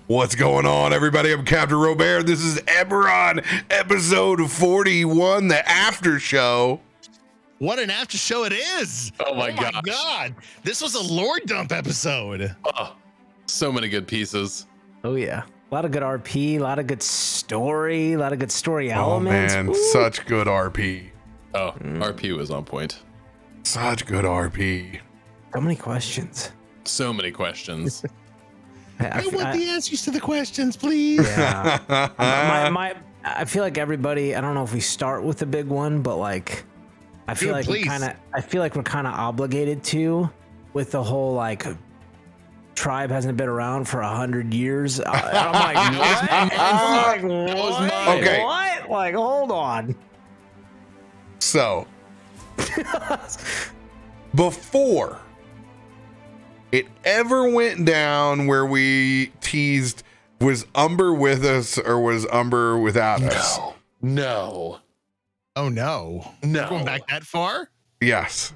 What's going on, everybody? I'm CaptainRoBear. This is Eberron, episode 41, the after show. What an after show it is! Oh my god! This was a lore dump episode. Oh, so many good pieces. Oh yeah, a lot of good RP, a lot of good story, a lot of good story elements. Oh man, Ooh. such good RP. Oh, RP was on point. Such good RP. So many questions. So many questions. I want the answers to the questions, please. Yeah. I feel like everybody. I don't know if we start with the big one, but like, I feel like we're kind of obligated to, with the whole like, tribe hasn't been around for 100 years. I'm like, what? I'm like, what? Okay. What? Like, hold on. So, before it ever went down where we teased, was Umber with us or was Umber without us? No. Oh no! No. Going back that far? Yes.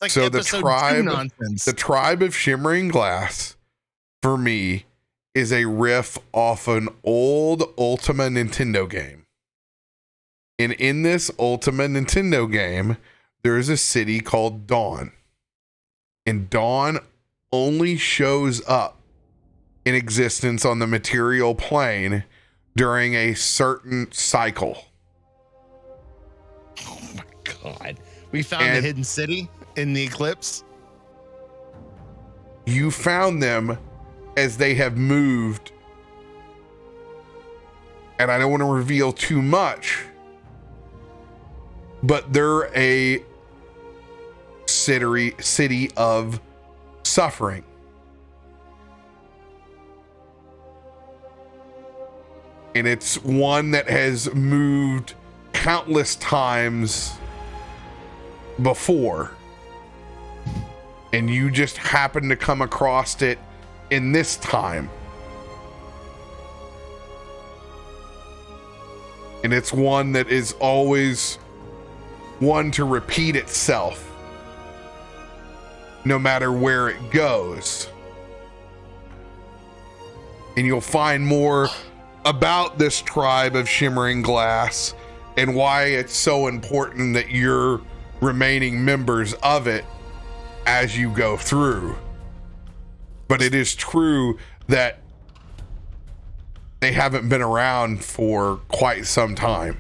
Like So the episode tribe, 2 nonsense. the tribe of Shimmering Glass, for me, is a riff off an old Ultima Nintendo game. And in this Ultima Nintendo game, there is a city called Dawn. And Dawn only shows up in existence on the material plane during a certain cycle. Oh my god! We found the hidden city in the eclipse. You found them as they have moved. And I don't want to reveal too much, but they're a city of suffering. And it's one that has moved countless times before. And you just happen to come across it in this time. And it's one that is always one to repeat itself, no matter where it goes. And you'll find more about this tribe of Shimmering Glass and why it's so important that you're remaining members of it as you go through. But it is true that they haven't been around for quite some time.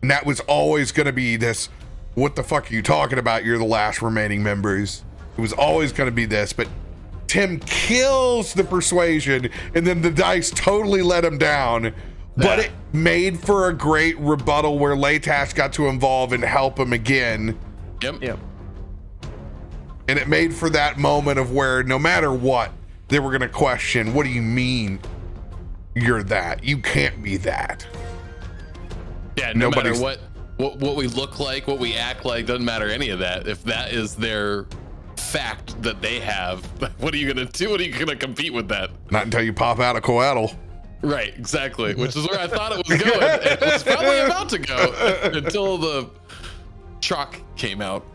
And that was always going to be this, what the fuck are you talking about? You're the last remaining members. It was always going to be this, but Tim kills the persuasion and then the dice totally let him down. But it made for a great rebuttal where Leightash got to involve and help him again. Yep. And it made for that moment of where no matter what, they were going to question, what do you mean you're that? You can't be that. Yeah, no matter what we look like, what we act like, doesn't matter any of that. If that is their fact that they have, what are you going to do? What are you going to compete with that? Not until you pop out a coatl. Right, exactly. Which is where I thought it was going. It was probably about to go until the chalk came out.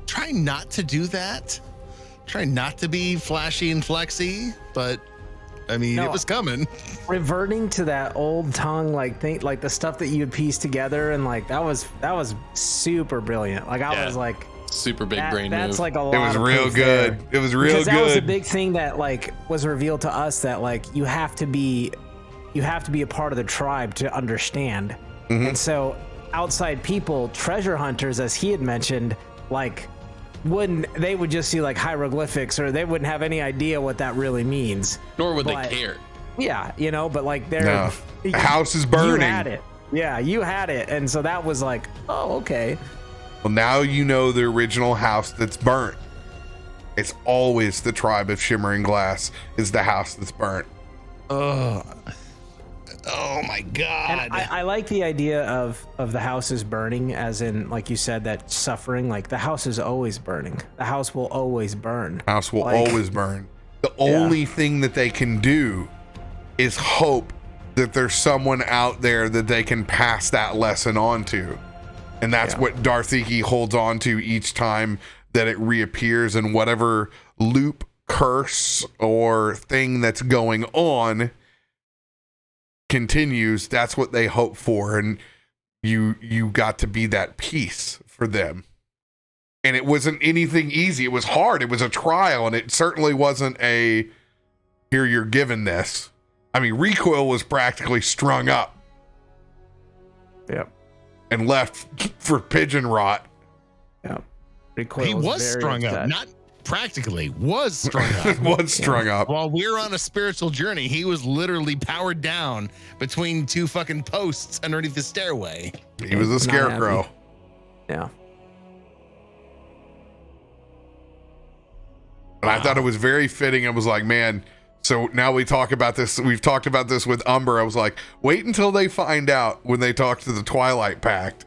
Try not to do that. Try not to be flashy and flexy, but I mean, it was coming. Reverting to that old tongue, like think, like the stuff that you had pieced together, and like that was super brilliant. Like I was like, super big brain that's move. Like a lot. It was real good. It was real good. That was a big thing that like was revealed to us, that like you have to be a part of the tribe to understand. Mm-hmm. And so outside people, treasure hunters, as he had mentioned, like they would just see like hieroglyphics, or they wouldn't have any idea what that really means. Nor would they care. Yeah, but like the house is burning. You had it. Yeah, you had it. And so that was like, oh, okay. Well, now you know the original house that's burnt. It's always the tribe of Shimmering Glass is the house that's burnt. Oh my god. And I like the idea of the houses burning, as in, like you said, that suffering. Like the house is always burning. The house will always burn. House will always burn. The only thing that they can do is hope that there's someone out there that they can pass that lesson on to. And that's what Darthiki holds on to each time that it reappears in whatever loop curse or thing that's going on continues, that's what they hope for, and you got to be that peace for them. And it wasn't anything easy. It was hard. It was a trial, and it certainly wasn't a here you're given this. I mean, Recoil was practically strung up. Yep. And left for pigeon rot. Yep. Recoil he was strung up, not practically was strung up. Was strung up. While we're on a spiritual journey, he was literally powered down between two fucking posts underneath the stairway. He was a scarecrow. Yeah. And I thought it was very fitting. It was like, man, so now we talk about this. We've talked about this with Umber. I was like, wait until they find out when they talk to the Twilight Pact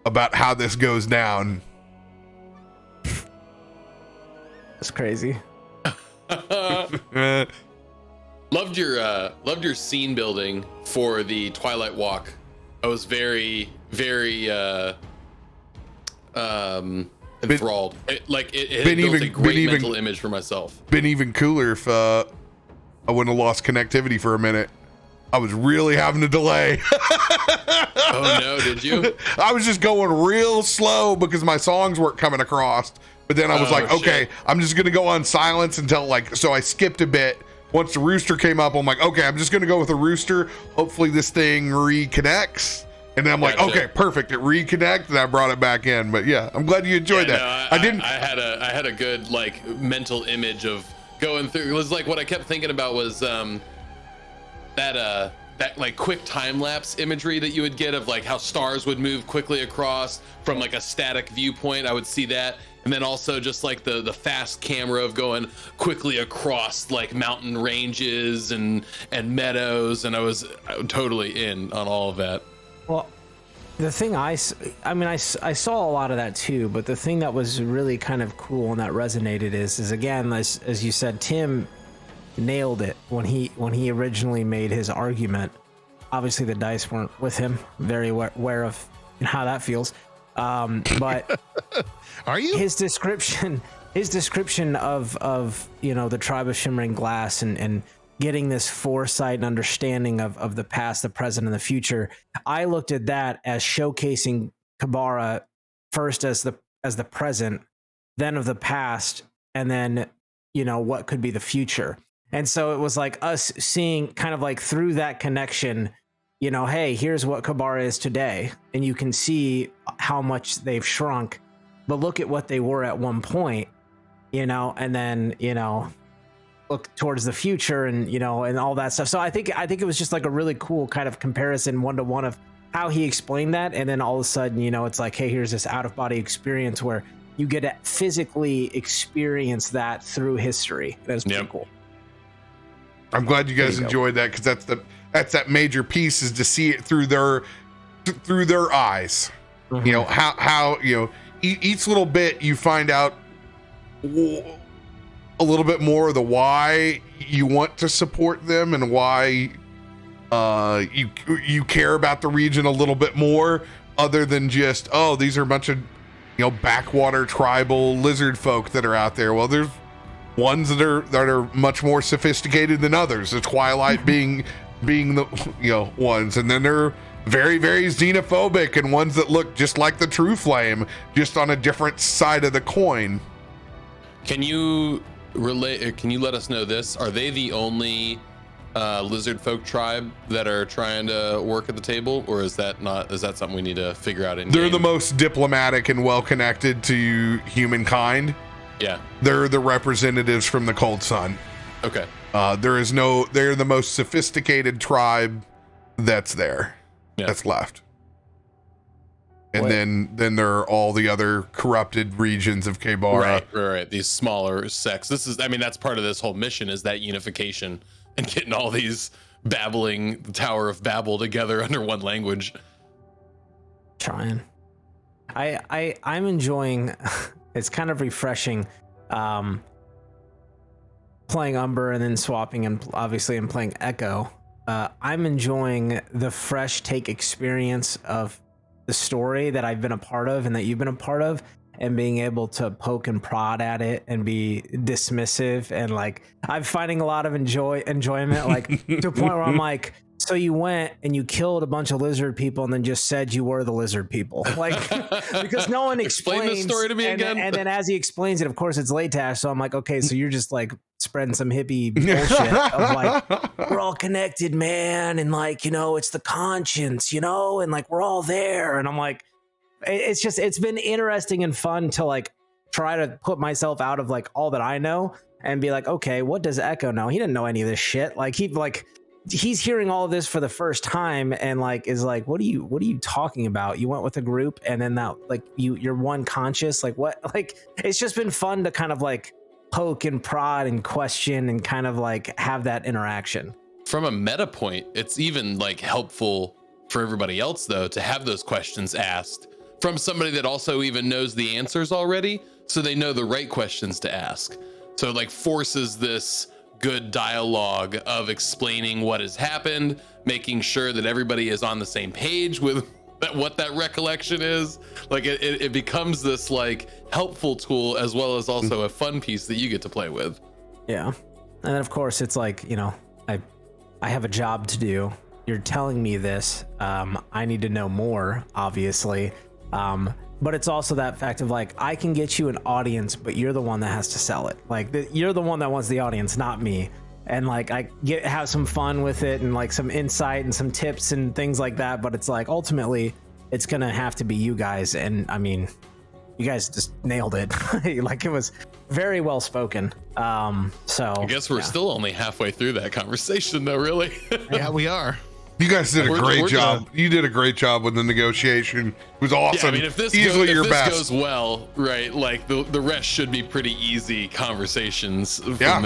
about how this goes down. It's crazy. Loved your scene building for the Twilight Walk. I was very enthralled. It built a great mental image for myself. Been even cooler if I wouldn't have lost connectivity for a minute. I was really having a delay. Oh no, did you? I was just going real slow because my songs weren't coming across. But then I was like, okay, I'm just going to go on silence until so I skipped a bit. Once the rooster came up, I'm like, okay, I'm just going to go with a rooster. Hopefully this thing reconnects. And then I'm like, okay, perfect. It reconnected, and I brought it back in. But yeah, I'm glad you enjoyed that. No, I had a good mental image of going through. It was like what I kept thinking about was that quick time lapse imagery that you would get of how stars would move quickly across from a static viewpoint. I would see that. And then also just the fast camera of going quickly across mountain ranges and meadows. And I was totally in on all of that. Well, the thing I saw a lot of that too, but the thing that was really kind of cool and that resonated is again, as you said, Tim nailed it when he originally made his argument. Obviously the dice weren't with him, very aware of how that feels. But are you? His description of the tribe of Shimmering Glass and getting this foresight and understanding of the past, the present, and the future. I looked at that as showcasing Kabara first as the present, then of the past, and then what could be the future. And so it was like us seeing kind of through that connection, hey, here's what Kabara is today, and you can see how much they've shrunk, but look at what they were at one point, and then look towards the future and and all that stuff. So I think it was just a really cool kind of comparison one-to-one of how he explained that, and then all of a sudden it's like, hey, here's this out-of-body experience where you get to physically experience that through history. That's pretty cool. I'm glad you guys enjoyed that, because that's that major piece, is to see it through their eyes. Mm-hmm. How each little bit you find out a little bit more of the why you want to support them and why you care about the region a little bit more, other than just, oh, these are a bunch of backwater tribal lizard folk that are out there. Well, there's ones that are much more sophisticated than others, the Twilight being the ones, and then they're very, very xenophobic, and ones that look just like the True Flame, just on a different side of the coin. Can you let us know this? Are they the only lizard folk tribe that are trying to work at the table, or is that something we need to figure out in They're game? The most diplomatic and well connected to humankind. Yeah. They're the representatives from the Cold Sun. Okay. They're the most sophisticated tribe that's there. Yeah. That's left. And then there are all the other corrupted regions of Kabara. Right. These smaller sects. That's part of this whole mission, is that unification and getting all these babbling Tower of Babel together under one language. Trying. I'm enjoying. It's kind of refreshing, playing Umber and then swapping and playing Echo. I'm enjoying the fresh take experience of the story that I've been a part of and that you've been a part of, and being able to poke and prod at it and be dismissive, and like I'm finding a lot of enjoyment, like to a point where I'm like, so you went and you killed a bunch of lizard people and then just said you were the lizard people, like because no one explains. Explain the story to me again. And then as he explains it, of course it's Leightash. So I'm like, okay, so you're just like spreading some hippie bullshit of like we're all connected, man, and like, you know, it's the conscience, you know, and like we're all there. And I'm like, it's been interesting and fun to like try to put myself out of like all that I know and be like, okay, what does Echo know? He didn't know any of this shit. Like he's hearing all of this for the first time and like is like, what are you talking about? You went with a group and then that like you're one conscious, like what? Like it's just been fun to kind of like poke and prod and question and kind of like have that interaction. From a meta point, it's even like helpful for everybody else though to have those questions asked from somebody that also even knows the answers already, so they know the right questions to ask. So it like forces this good dialogue of explaining what has happened, making sure that everybody is on the same page with what that recollection is. Like it becomes this like helpful tool as well as also a fun piece that you get to play with. Yeah. And then of course it's like, you know, I have a job to do. You're telling me this. I need to know more, obviously. But it's also that fact of like, I can get you an audience, but you're the one that has to sell it. Like you're the one that wants the audience, not me. And like, I have some fun with it and like some insight and some tips and things like that. But it's like, ultimately it's going to have to be you guys. And I mean, you guys just nailed it. Like it was very well spoken. So I guess we're still only halfway through that conversation though, really. Yeah, we are. You guys did a great job. You did a great job with the negotiation. It was awesome. Yeah, I mean, if this goes well, right, like the rest should be pretty easy conversations. Yeah,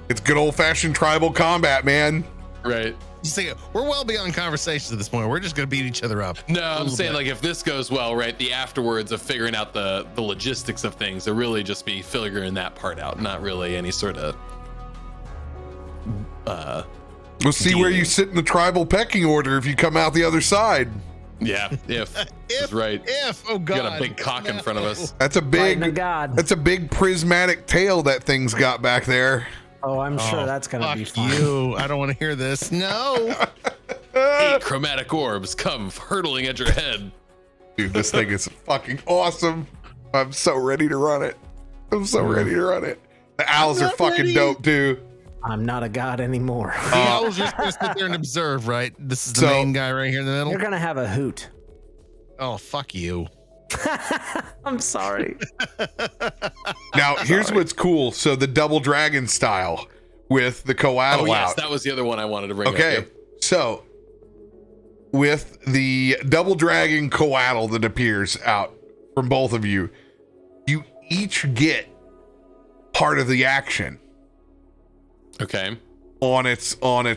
it's good old fashioned tribal combat, man. Right. You say we're well beyond conversations at this point. We're just gonna beat each other up. No, I'm saying like if this goes well, right, the afterwards of figuring out the logistics of things, to really just be figuring that part out, not really any sort of we'll see where you sit in the tribal pecking order if you come out the other side. Yeah, if right. Oh god, got a big cock in front of us. That's a big prismatic tail that thing's got back there. Oh, I'm sure that's gonna be fun. You, I don't want to hear this. No. 8 chromatic orbs come hurtling at your head. Dude, this thing is fucking awesome. I'm so ready to run it. The owls are fucking dope too. I'm not a god anymore. The owls are supposed to sit there and observe, right? This is the main guy right here in the middle. You're gonna have a hoot. Oh, fuck you. I'm sorry. Now, here's what's cool. So the double dragon style with the coatl out. That was the other one I wanted to bring up. Okay, so with the double dragon coatl that appears out from both of you, you each get part of the action. Okay. On its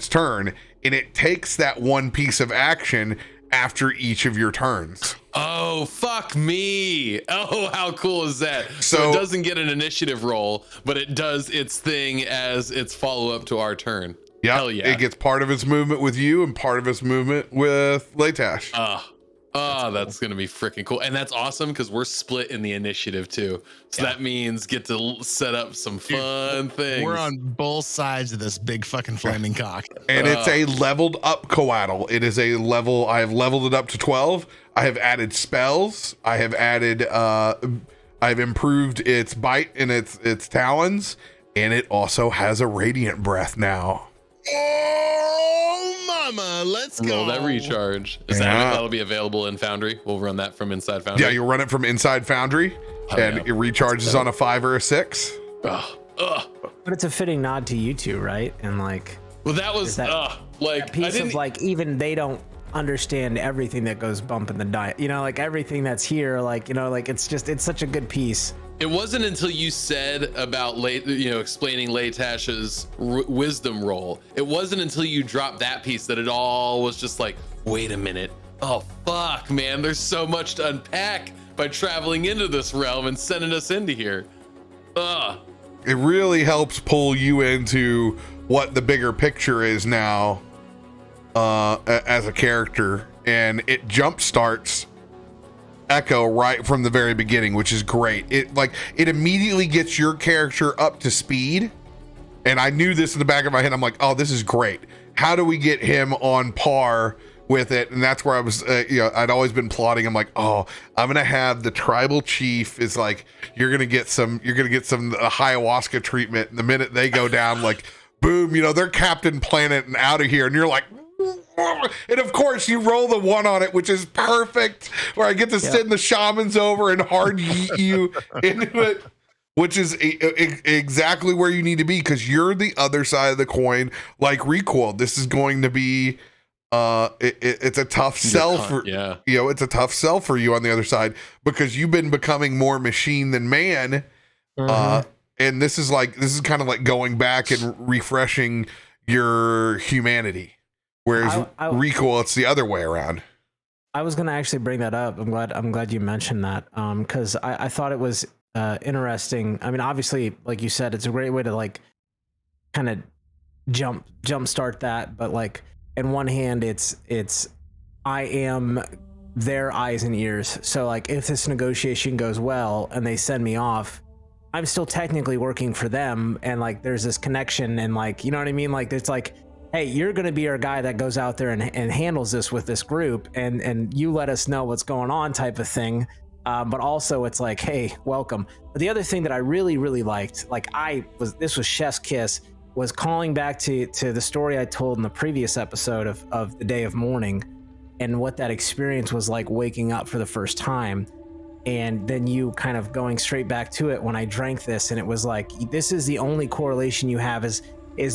turn, and it takes that one piece of action after each of your turns. Oh, fuck me. Oh, how cool is that? So it doesn't get an initiative roll, but it does its thing as its follow-up to our turn. Yeah, hell yeah. It gets part of its movement with you and part of its movement with Leightash. That's gonna be freaking cool, and that's awesome because we're split in the initiative too. So that means get to set up some fun things. We're on both sides of this big fucking flaming cock, and it's a leveled up coatl. It is a level. I have leveled it up to 12. I have added spells. I have added. I've improved its bite and its talons, and it also has a radiant breath now. Oh, mama, let's go. Roll that recharge. That'll be available in Foundry. We'll run that from inside Foundry. Yeah, you'll run it from inside Foundry, and it recharges on a 5 or a 6. But it's a fitting nod to you two, right? And like, well, that was that piece of like, even they don't understand everything that goes bump in the diet. You know, like everything that's here, like, you know, like it's such a good piece. It wasn't until you said about explaining Leighitash's wisdom roll. It wasn't until you dropped that piece that it all was just like, wait a minute. Oh, fuck, man. There's so much to unpack by traveling into this realm and sending us into here. It really helps pull you into what the bigger picture is now as a character. And it jump starts echo right from the very beginning, which is great. It immediately gets your character up to speed. And I knew this in the back of my head. I'm like, oh, this is great. How do we get him on par with it? And that's where I was, I'd always been plotting. I'm like, oh, I'm gonna have the tribal chief is like, you're gonna get some ayahuasca treatment. And the minute they go down, like, boom, they're Captain Planet and out of here. And you're like, and of course you roll the 1 on it, which is perfect, where I get to send the shamans over and hard yeet you into it, which is exactly where you need to be, because you're the other side of the coin. Like Recoil, this is going to be it's a tough sell for it's a tough sell for you on the other side, because you've been becoming more machine than man. And this is kind of like going back and refreshing your humanity. Whereas Recoil, it's the other way around. I was going to actually bring that up. I'm glad you mentioned that, because I thought it was interesting. I mean, obviously, like you said, it's a great way to like kind of jumpstart that. But like, in one hand, it's I am their eyes and ears. So like, if this negotiation goes well and they send me off, I'm still technically working for them, and like there's this connection, and like, you know what I mean? Like it's like, hey, you're going to be our guy that goes out there and handles this with this group, and you let us know what's going on, type of thing. But also it's like, hey, welcome. But the other thing that I really, really liked, like this was chef's kiss, was calling back to the story I told in the previous episode of the day of mourning, and what that experience was like, waking up for the first time. And then you kind of going straight back to it when I drank this, and it was like, this is the only correlation you have is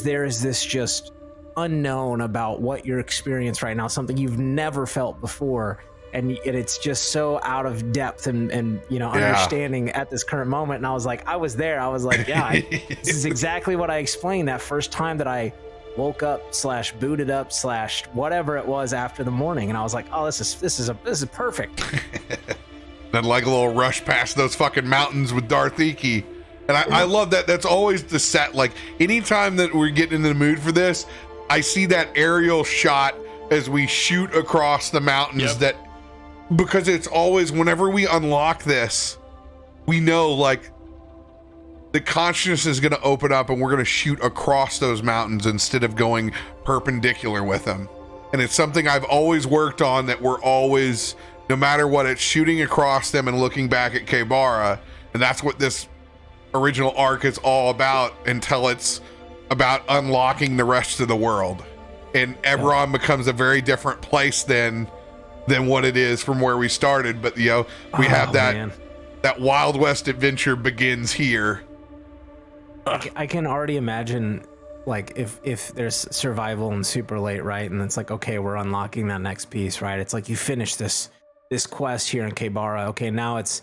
there is this just unknown about what your experience right now, something you've never felt before, and it's just so out of depth and understanding at this current moment. And I was like, I was there. I was like, yeah, this is exactly what I explained that first time that I woke up / booted up / whatever it was after the morning. And I was like, oh, this is perfect. Then like a little rush past those fucking mountains with Darth Iki. And I love that. That's always the set. Like anytime that we're getting in the mood for this, I see that aerial shot as we shoot across the mountains. Because it's always, whenever we unlock this, we know like the consciousness is going to open up and we're going to shoot across those mountains instead of going perpendicular with them. And it's something I've always worked on, that we're always, no matter what, it's shooting across them and looking back at Kebara. And that's what this original arc is all about, until it's about unlocking the rest of the world. And Eberron becomes a very different place than what it is from where we started. But we have that Wild West adventure begins here. I can already imagine, like, if there's survival and super late, right? And it's like, okay, we're unlocking that next piece, right? It's like you finish this quest here in Kebara. Okay, now it's,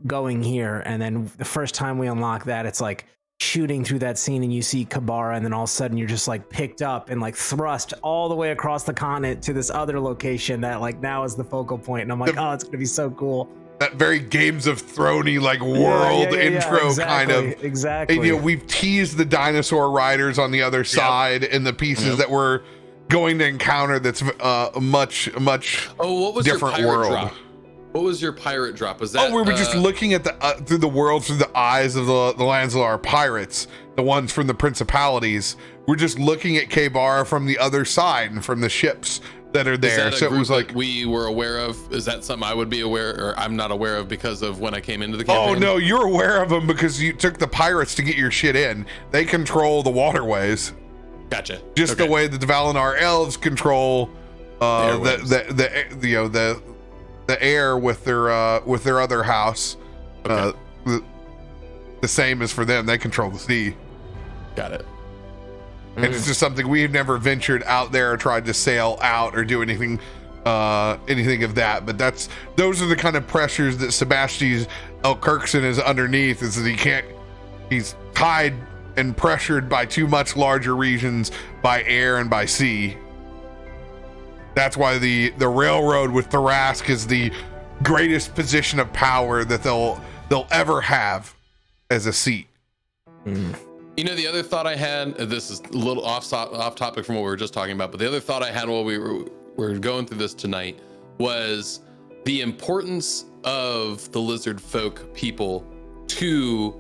going here. And then the first time we unlock that, it's like shooting through that scene and you see Kebara, and then all of a sudden you're just like picked up and like thrust all the way across the continent to this other location that like now is the focal point. And I'm like, oh, it's gonna be so cool. That very Games of Thrones-y like world intro, exactly, kind of. Exactly. And, we've teased the dinosaur riders on the other side and the pieces that we're going to encounter. That's a much what was different your world. Drop? What was your pirate drop? Was that? We were just looking at the through the world through the eyes of the Lanzalar pirates, the ones from the principalities. We're just looking at Kebara from the other side and from the ships that are there. So it was like we were aware of. Is that something I would be aware, or I'm not aware of because of when I came into the campaign? Oh no, you're aware of them because you took the pirates to get your shit in. They control the waterways. Gotcha. Just the way that the Valinor elves control the air with their other house. The same as for them. They control the sea. Got it. And it's just something we've never ventured out there or tried to sail out or do anything of that. But those are the kind of pressures that Sebastian L. Kirkson is underneath, is that he's tied and pressured by two much larger regions, by air and by sea. That's why the railroad with Thrask is the greatest position of power that they'll ever have as a seat. The other thought I had, this is a little off topic from what we were just talking about, but the other thought I had while we were going through this tonight was, the importance of the lizard folk people to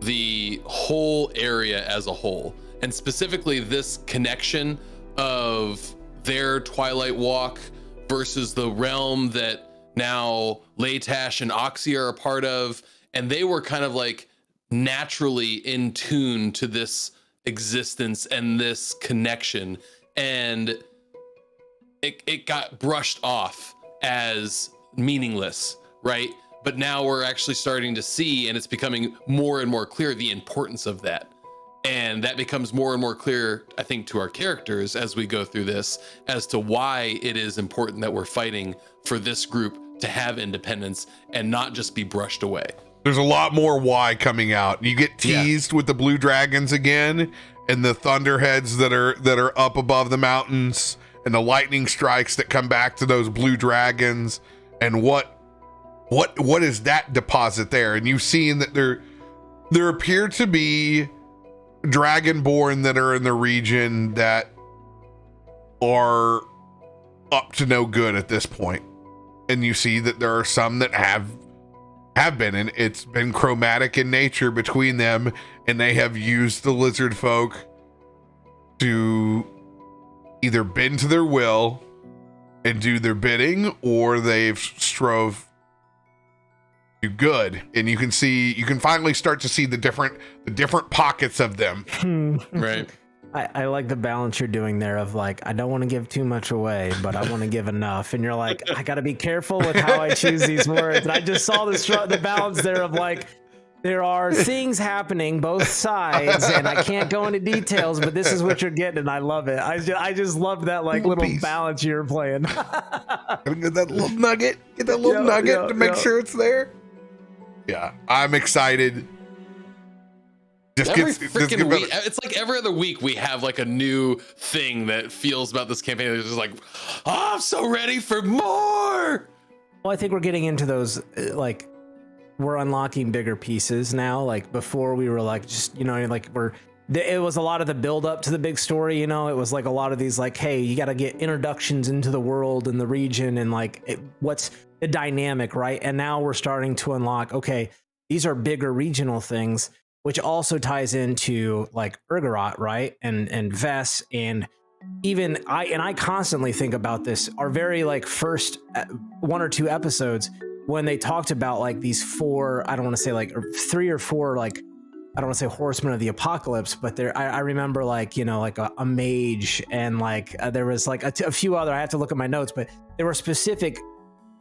the whole area as a whole, and specifically this connection of their Twilight Walk versus the realm that now Leightash and Oxy are a part of, and they were kind of like naturally in tune to this existence and this connection, and it got brushed off as meaningless, right? But now we're actually starting to see, and it's becoming more and more clear, the importance of that. And that becomes more and more clear, I think, to our characters as we go through this, as to why it is important that we're fighting for this group to have independence and not just be brushed away. There's a lot more why coming out. You get teased with the blue dragons again, and the thunderheads that are up above the mountains, and the lightning strikes that come back to those blue dragons, and what is that deposit there? And you've seen that there appear to be dragonborn that are in the region that are up to no good at this point. And you see that there are some that have been, and it's been chromatic in nature between them, and they have used the lizard folk to either bend to their will and do their bidding, or they've strove to do good. And you can finally start to see the different pockets of them. Right. I like the balance you're doing there of like, I don't want to give too much away, but I want to give enough. And you're like, I got to be careful with how I choose these words. And I just saw the balance there of like, there are things happening both sides, and I can't go into details, but this is what you're getting, and I love it. I just love that like little balance you're playing. Get that little nugget. Get that little nugget to make sure it's there. Yeah, I'm excited. Every freaking week, it's like every other week we have like a new thing that feels about this campaign. It's just like, oh, I'm so ready for more. Well, I think we're getting into those like we're unlocking bigger pieces now. Like before, we were like just like it was a lot of the build up to the big story. It was like a lot of these like, hey, you got to get introductions into the world and the region and like what's the dynamic, right? And now we're starting to unlock. Okay, these are bigger regional things, which also ties into like Urgarot, right? And Vess, and even I constantly think about this, our very like first 1 or 2 episodes when they talked about like these 4, I don't want to say like 3 or 4, like, I don't want to say horsemen of the apocalypse, but there, I remember like, like a mage, and like there was like a few other, I have to look at my notes, but there were specific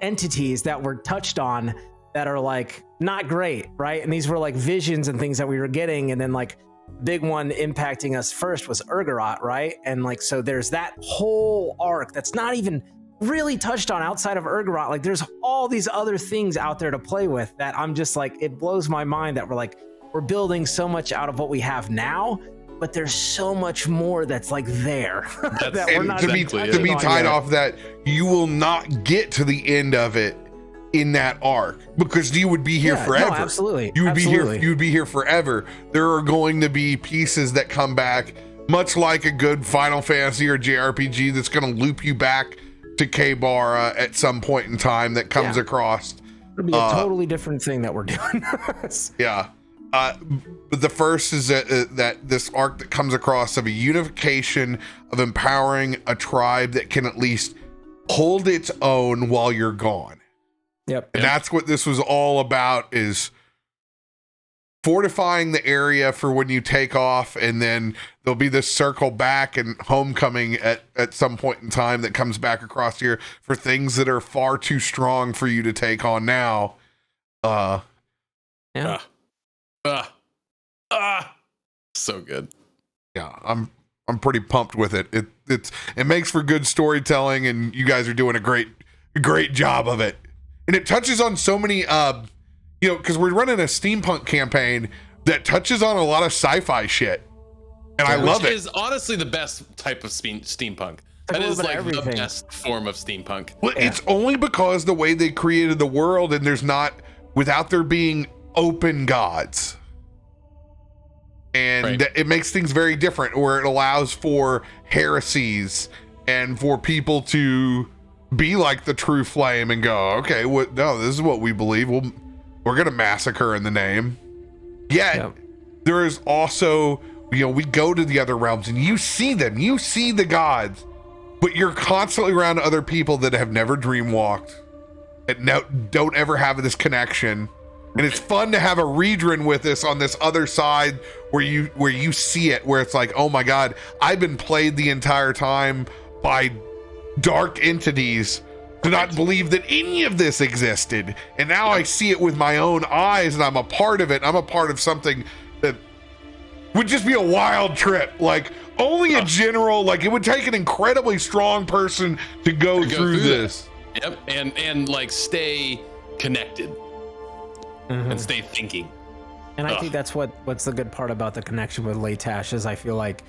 entities that were touched on that are like not great, right? And these were like visions and things that we were getting, and then like big one impacting us first was Urgarot, right? And like so there's that whole arc that's not even really touched on outside of Urgarot. Like there's all these other things out there to play with that I'm just like, it blows my mind that we're building so much out of what we have now, but there's so much more that's like there that we're not to be tied off that you will not get to the end of it in that arc, because you would be here forever. No, absolutely. You would be here forever. There are going to be pieces that come back, much like a good Final Fantasy or JRPG, that's going to loop you back to K-Bara at some point in time that comes across. It'll be a totally different thing that we're doing. Yeah. But the first is that this arc that comes across of a unification of empowering a tribe that can at least hold its own while you're gone. Yep. And that's what this was all about, is fortifying the area for when you take off, and then there'll be this circle back and homecoming at some point in time that comes back across here for things that are far too strong for you to take on now. So good. Yeah, I'm pretty pumped with it. It makes for good storytelling, and you guys are doing a great job of it. And it touches on so many, because we're running a steampunk campaign that touches on a lot of sci-fi shit, and I love it. Which is honestly the best type of steampunk. That is like the best form of steampunk. Well, it's only because the way they created the world, and without there being open gods. And it makes things very different, where it allows for heresies and for people to be like the true flame and go, okay, this is what we believe. We're gonna massacre in the name. Yet there is also, we go to the other realms and you see them, you see the gods, but you're constantly around other people that have never dream walked and don't ever have this connection. And it's fun to have a Redrin with us on this other side where you see it, where it's like, oh my God, I've been played the entire time by dark entities to not believe that any of this existed. And now I see it with my own eyes and I'm a part of it. I'm a part of something that would just be a wild trip. Like only a general, like it would take an incredibly strong person to go through this. Yep. And like stay connected. And stay thinking. And I think that's what's the good part about the connection with Leightash is I feel like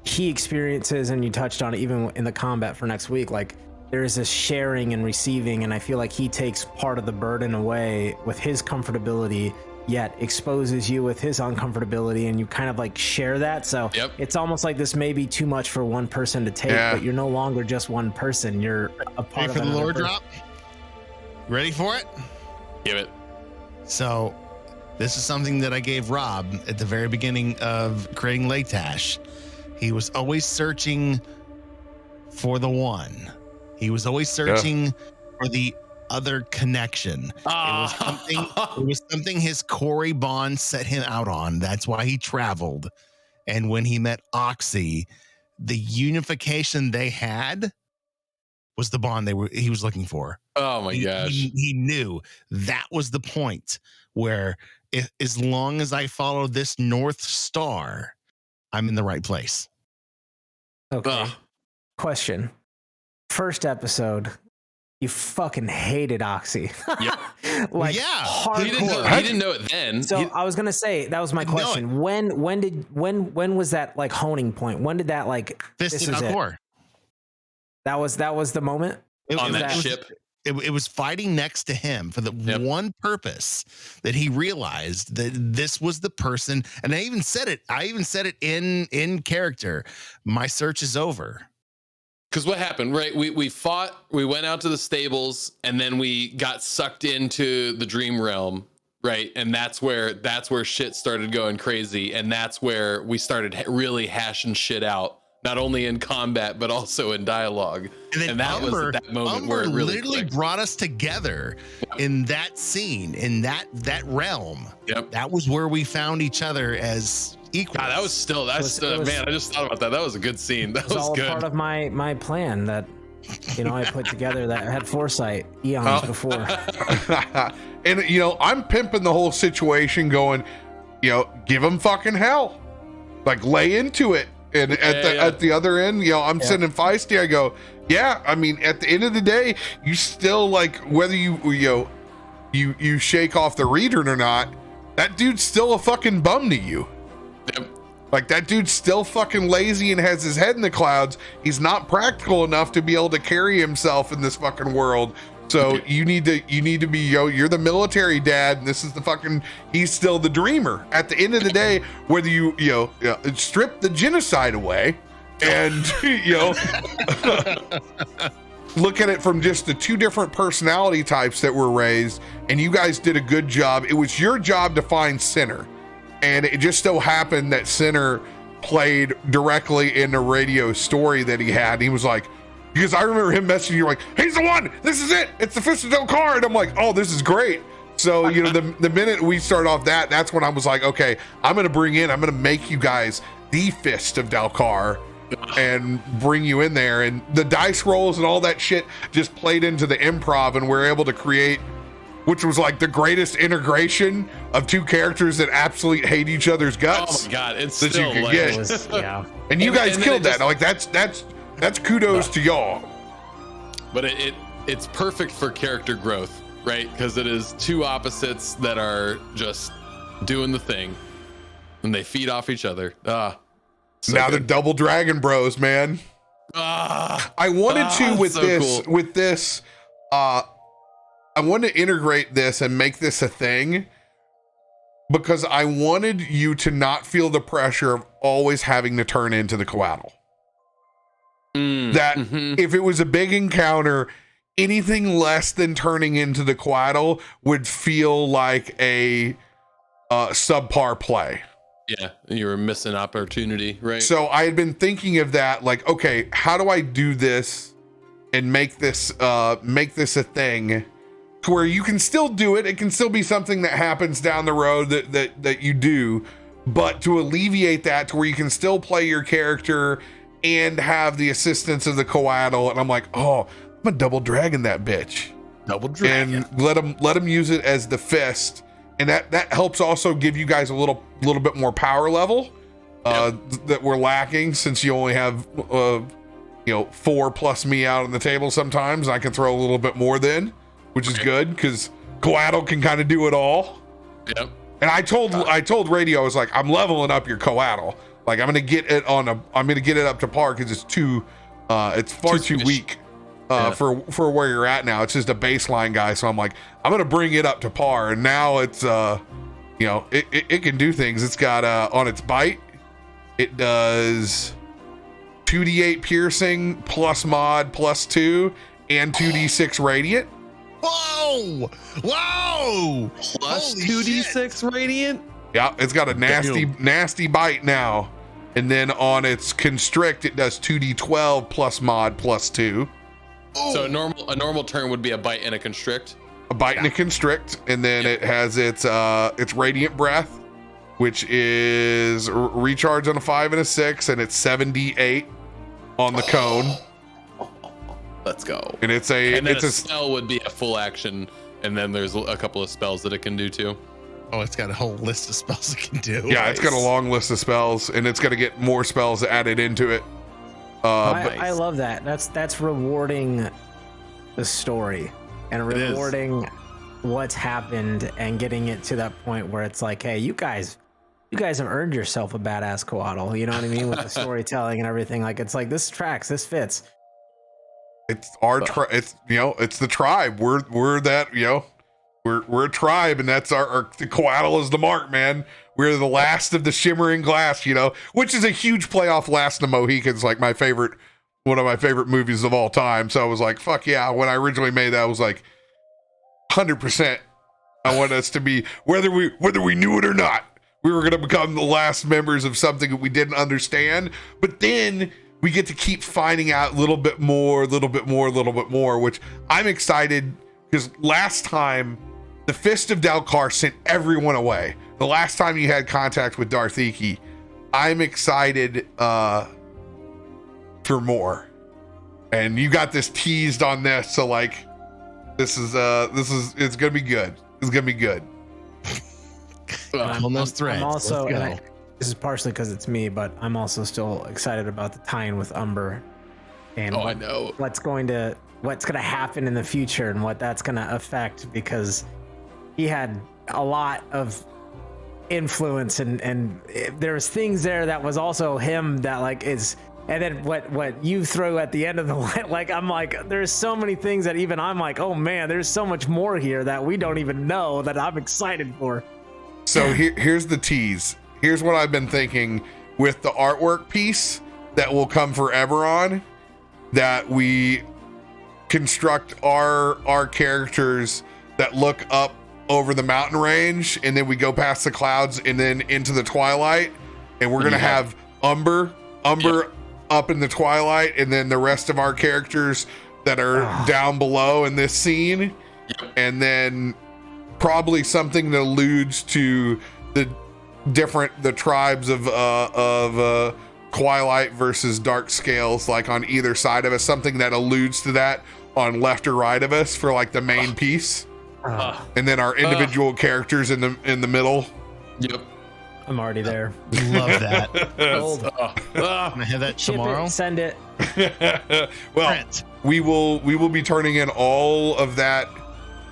he experiences, and you touched on it even in the combat for next week, like there is this sharing and receiving, and I feel like he takes part of the burden away with his comfortability, yet exposes you with his uncomfortability, and you kind of like share that. So it's almost like this may be too much for one person to take, but you're no longer just one person. You're a part of the lore drop. Ready for it? Give it. So this is something that I gave Rob at the very beginning of creating Leightash. He was always searching for the one. He was always searching for the other connection. It was something his Corey bond set him out on. That's why he traveled. And when he met Oxy, the unification they had was the bond he was looking for. Oh my gosh. He knew that was the point where as long as I follow this North Star, I'm in the right place. Okay. Question. First episode, you fucking hated Oxy. Yep. Hardcore. He didn't know it then. So I was gonna say that was my question. When was that like honing point? When did that like this is it? That was the moment on that ship. It was fighting next to him for the one purpose that he realized that this was the person. And I even said it in character. My search is over. Because what happened, right? We fought, we went out to the stables, and then we got sucked into the dream realm, right? And that's where shit started going crazy. And that's where we started really hashing shit out. Not only in combat, but also in dialogue. And that was at that moment where it really literally brought us together in that scene, in that realm. Yep. That was where we found each other as equals. God, man, I just thought about that. That was a good scene. That was all good. Part of my plan that, I put together that had foresight eons before. And, I'm pimping the whole situation going, give them fucking hell. Like lay into it. And at the other end, I'm sending feisty. I go, I mean, at the end of the day, you still like whether you shake off the reader or not, that dude's still a fucking bum to you. Yep. Like that dude's still fucking lazy and has his head in the clouds. He's not practical enough to be able to carry himself in this fucking world. So you need to be, you're the military dad, and this is he's still the dreamer. At the end of the day, whether you strip the genocide away and, look at it from just the two different personality types that were raised, and you guys did a good job. It was your job to find Sinner. And it just so happened that Sinner played directly in the radio story that he had. He was like, because I remember him messaging you like, he's the one, this is it, it's the Fist of Delcar. And I'm like, oh, this is great. So, the minute we start off that's when I was like, okay, I'm going to make you guys the Fist of Delcar and bring you in there. And the dice rolls and all that shit just played into the improv, and we're able to create, which was like the greatest integration of two characters that absolutely hate each other's guts. Oh my God, it's that still you could get. Yeah. And you guys killed that. Like that's kudos to y'all. But it's perfect for character growth, right? Because it is two opposites that are just doing the thing, and they feed off each other. Now they're double dragon bros, man. I wanted to with this. I wanted to integrate this and make this a thing because I wanted you to not feel the pressure of always having to turn into the collateral. If it was a big encounter, anything less than turning into the Coatl would feel like a subpar play. Yeah, you were missing opportunity, right? So I had been thinking of that, like, okay, how do I do this and make this a thing to where you can still do it? It can still be something that happens down the road that you do, but to alleviate that to where you can still play your character and have the assistance of the Coatl. And I'm like, oh, I'm a double dragon that bitch. Double dragon. And let them use it as the fist. And that helps also give you guys a little bit more power level that we're lacking, since you only have 4 plus me out on the table sometimes. I can throw a little bit more then, which is good because Coatl can kind of do it all. Yep. And I told Radio, I was like, I'm leveling up your Coatl. Like I'm gonna get it up to par because it's far too weak for where you're at now. It's just a baseline guy. So I'm like, I'm gonna bring it up to par. And now it's it can do things. It's got on its bite, it does 2d8 piercing plus mod plus 2 and 2d6 radiant. Whoa! Plus 2d6 radiant. Yeah, it's got a nasty bite now. And then on its constrict, it does 2d12 plus mod plus 2. So a normal turn would be a bite and a constrict. A bite and a constrict, and then it has its radiant breath, which is recharge on a 5 and a 6, and it's 7d8 on the cone. Let's go. And it's a spell would be a full action, and then there's a couple of spells that it can do too. Oh, it's got a whole list of spells it can do. Yeah, It's got a long list of spells, and it's going to get more spells added into it. I love that. That's rewarding the story and rewarding what's happened and getting it to that point where it's like, hey, you guys have earned yourself a badass Coatl. You know what I mean? With the storytelling and everything. Like, it's like, this tracks, this fits. It's our it's the tribe. We're that, we're a tribe, and that's our the Coatl is the mark, man. We're the last of the shimmering glass, which is a huge play off Last of the Mohicans, like one of my favorite movies of all time. So I was like, fuck yeah. When I originally made that, I was like, 100%. I want us to be, whether we knew it or not, we were going to become the last members of something that we didn't understand. But then we get to keep finding out a little bit more, which I'm excited, because last time the Fist of Dalkar sent everyone away. The last time you had contact with Darthiki, I'm excited for more. And you got this teased on this, so like it's gonna be good. It's gonna be good. On those threads. I'm also, this is partially because it's me, but I'm also still excited about the tie-in with Umber and what's going to happen in the future and what that's going to affect, because he had a lot of influence and there's things there that was also him that like is, and then what you throw at the end of the line, like I'm like, there's so many things that even I'm like, oh man, there's so much more here that we don't even know, that I'm excited for. So here's the tease. Here's what I've been thinking with the artwork piece that will come for Eberron, that we construct our characters that look up over the mountain range, and then we go past the clouds and then into the twilight, and we're gonna have Umber up in the twilight, and then the rest of our characters that are down below in this scene, and then probably something that alludes to the tribes of Twilight versus Dark Scales, like on either side of us, something that alludes to that on left or right of us for like the main piece. And then our individual characters in the middle. Yep. I'm already there. Love that. Can I have that tomorrow? Send it. Well, we will be turning in all of that.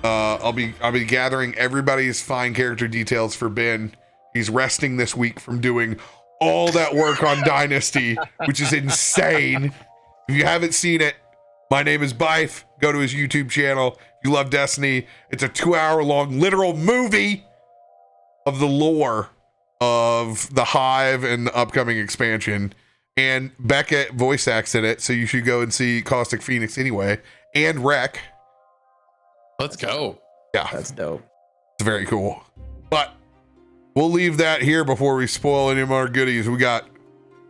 I'll be gathering everybody's fine character details for Ben. He's resting this week from doing all that work on Dynasty, which is insane. If you haven't seen it, my name is Bife. Go to his YouTube channel. If you love Destiny, it's a 2-hour-long literal movie of the lore of the Hive and the upcoming expansion. And Becca voice acts in it, so you should go and see Caustic Phoenix anyway. And Rek. Let's go. Yeah, That's dope. it's very cool. But we'll leave that here before we spoil any more goodies. We got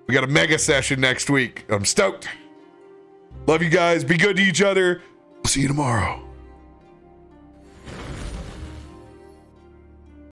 a mega session next week. I'm stoked. Love you guys. Be good to each other. We'll see you tomorrow.